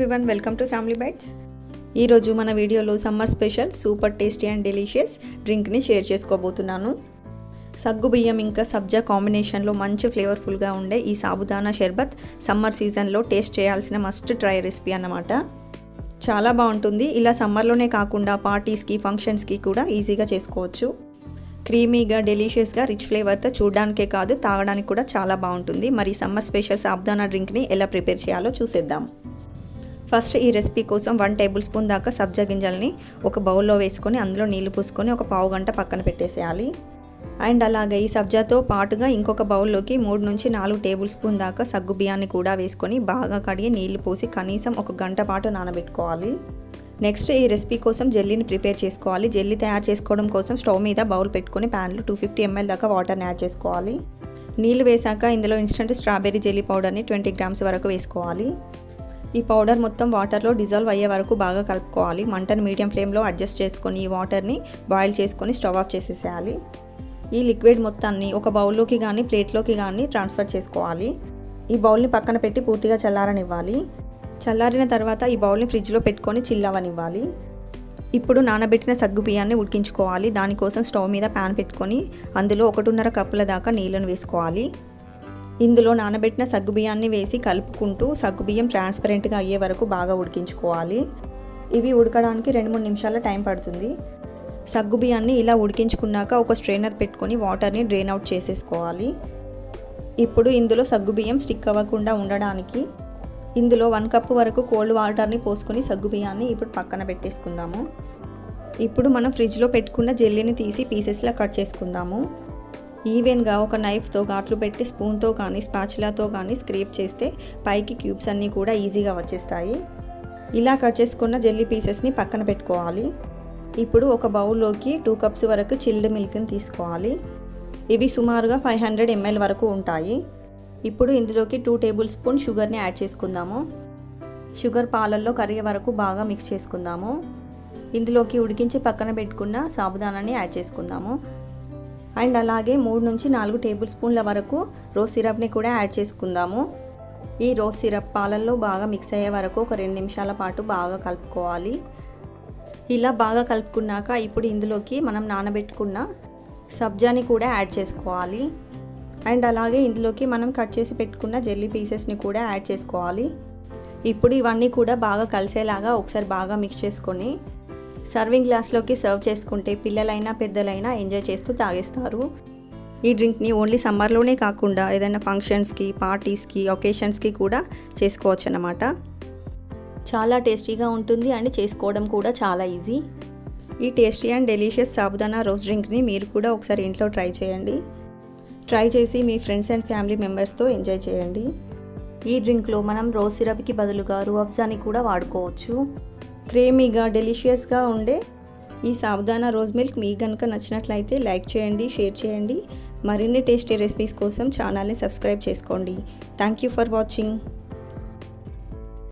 Everyone, welcome to family bites. ఈరోజు మన వీడియోలో summer special super tasty and delicious డ్రింక్ని షేర్ చేసుకోబోతున్నాను. సగ్గు బియ్యం ఇంకా సబ్జా కాంబినేషన్లో మంచి ఫ్లేవర్ఫుల్గా ఉండే ఈ సాబుదానా షర్బత్ సమ్మర్ సీజన్లో టేస్ట్ చేయాల్సిన మస్ట్ ట్రై రెసిపీ అన్నమాట. చాలా బాగుంటుంది. ఇలా సమ్మర్లోనే కాకుండా పార్టీస్కి, ఫంక్షన్స్కి కూడా ఈజీగా చేసుకోవచ్చు. క్రీమీగా, డెలిషియస్గా, రిచ్ ఫ్లేవర్తో చూడడానికే కాదు తాగడానికి కూడా చాలా బాగుంటుంది. మరి సమ్మర్ స్పెషల్ సాబుదానా డ్రింక్ని ఎలా ప్రిపేర్ చేయాలో చూసేద్దాం. ఫస్ట్ ఈ రెసిపీ కోసం 1 టేబుల్ స్పూన్ దాకా సబ్జా గింజల్ని ఒక బౌల్లో వేసుకొని అందులో నీళ్లు పోసుకొని ఒక పావు గంట పక్కన పెట్టేసేయాలి. అండ్ అలాగే ఈ సబ్జాతో పాటుగా ఇంకొక బౌల్లోకి 3 నుంచి 4 టేబుల్ స్పూన్ దాకా సగ్గు బియ్యాన్ని కూడా వేసుకొని బాగా కడిగి నీళ్లు పోసి కనీసం 1 గంట పాటు నానబెట్టుకోవాలి. నెక్స్ట్ ఈ రెసిపీ కోసం జెల్లీని ప్రిపేర్ చేసుకోవాలి. జెల్లీ తయారు చేసుకోవడం కోసం స్టవ్ మీద బౌల్ పెట్టుకొని ప్యాన్లో 250 ml దాకా వాటర్ని యాడ్ చేసుకోవాలి. నీళ్లు వేసాక ఇందులో ఇన్స్టంట్ స్ట్రాబెర్రీ జెల్లీ పౌడర్ని 20 grams వరకు వేసుకోవాలి. ఈ పౌడర్ మొత్తం వాటర్లో డిజాల్వ్ అయ్యే వరకు బాగా కలుపుకోవాలి. మంటను మీడియం ఫ్లేమ్లో అడ్జస్ట్ చేసుకొని ఈ వాటర్ని బాయిల్ చేసుకొని స్టవ్ ఆఫ్ చేసేసేయాలి. ఈ లిక్విడ్ మొత్తాన్ని ఒక బౌల్లోకి కానీ ప్లేట్లోకి కానీ ట్రాన్స్ఫర్ చేసుకోవాలి. ఈ బౌల్ని పక్కన పెట్టి పూర్తిగా చల్లారనివ్వాలి. చల్లారిన తర్వాత ఈ బౌల్ని ఫ్రిడ్జ్లో పెట్టుకొని చిల్లవనివ్వాలి. ఇప్పుడు నానబెట్టిన సగ్గు బియ్యాన్ని ఉడికించుకోవాలి. దానికోసం స్టవ్ మీద ప్యాన్ పెట్టుకొని అందులో 1.5 కప్పుల దాకా నీళ్ళను వేసుకోవాలి. ఇందులో నానబెట్టిన సగ్గు బియ్యాన్ని వేసి కలుపుకుంటూ సగ్గు బియ్యం ట్రాన్స్పరెంట్గా అయ్యే వరకు బాగా ఉడికించుకోవాలి. ఇవి ఉడకడానికి 2-3 నిమిషాల టైం పడుతుంది. సగ్గు బియ్యాన్ని ఇలా ఉడికించుకున్నాక ఒక స్ట్రైనర్ పెట్టుకొని వాటర్ని డ్రైన్ అవుట్ చేసేసుకోవాలి. ఇప్పుడు ఇందులో సగ్గు బియ్యం స్టిక్ అవ్వకుండా ఉండడానికి ఇందులో 1 కప్పు వరకు కోల్డ్ వాటర్ని పోసుకొని సగ్గు బియ్యాన్ని ఇప్పుడు పక్కన పెట్టేసుకుందాము. ఇప్పుడు మనం ఫ్రిడ్జ్లో పెట్టుకున్న జెల్లీని తీసి పీసెస్లా కట్ చేసుకుందాము. ఈవెన్గా ఒక నైఫ్తో ఘాట్లు పెట్టి స్పూన్తో కానీ స్పాచులాతో కానీ స్క్రేప్ చేస్తే పైకి క్యూబ్స్ అన్నీ కూడా ఈజీగా వచ్చేస్తాయి. ఇలా కట్ చేసుకున్న జెల్లీ పీసెస్ని పక్కన పెట్టుకోవాలి. ఇప్పుడు ఒక బౌల్లోకి 2 కప్స్ వరకు చిల్డ్ మిల్క్ని తీసుకోవాలి. ఇవి సుమారుగా 500 ml వరకు ఉంటాయి. ఇప్పుడు ఇందులోకి 2 టేబుల్ స్పూన్ షుగర్ని యాడ్ చేసుకుందాము. షుగర్ పాలల్లో కరిగే వరకు బాగా మిక్స్ చేసుకుందాము. ఇందులోకి ఉడికించి పక్కన పెట్టుకున్న సాబుదానాన్ని యాడ్ చేసుకుందాము. అండ్ అలాగే 3 నుంచి 4 టేబుల్ స్పూన్ల వరకు రోజ్ సిరప్ని కూడా యాడ్ చేసుకుందాము. ఈ రోజ్ సిరప్ పాలల్లో బాగా మిక్స్ అయ్యే వరకు ఒక 2 నిమిషాల పాటు బాగా కలుపుకోవాలి. ఇలా బాగా కలుపుకున్నాక ఇప్పుడు ఇందులోకి మనం నానబెట్టుకున్న సబ్జాని కూడా యాడ్ చేసుకోవాలి. అండ్ అలాగే ఇందులోకి మనం కట్ చేసి పెట్టుకున్న జెల్లీ పీసెస్ని కూడా యాడ్ చేసుకోవాలి. ఇప్పుడు ఇవన్నీ కూడా బాగా కలిసేలాగా ఒకసారి బాగా మిక్స్ చేసుకొని సర్వింగ్ గ్లాస్లోకి సర్వ్ చేసుకుంటే పిల్లలైనా పెద్దలైనా ఎంజాయ్ చేస్తూ తాగేస్తారు. ఈ డ్రింక్ని ఓన్లీ సమ్మర్లోనే కాకుండా ఏదైనా ఫంక్షన్స్కి, పార్టీస్కి, ఒకేషన్స్కి కూడా చేసుకోవచ్చు అన్నమాట. చాలా టేస్టీగా ఉంటుంది అండ్ చేసుకోవడం కూడా చాలా ఈజీ. ఈ tasty and delicious sabudana rose డ్రింక్ని మీరు కూడా ఒకసారి ఇంట్లో ట్రై చేయండి. ట్రై చేసి మీ ఫ్రెండ్స్ అండ్ ఫ్యామిలీ మెంబర్స్తో ఎంజాయ్ చేయండి. ఈ డ్రింక్లో మనం రోజ్ సిరప్కి బదులుగా రూఅఫ్జాని కూడా వాడుకోవచ్చు. క్రీమీగా, డెలిషియస్గా ఉండే ఈ సాబుదానా రోజ్ మిల్క్ మీకు కనుక నచ్చినట్లయితే లైక్ చేయండి, షేర్ చేయండి. మరిన్ని టేస్టీ రెసిపీస్ కోసం ఛానల్ని సబ్స్క్రైబ్ చేసుకోండి. Thank you for watching.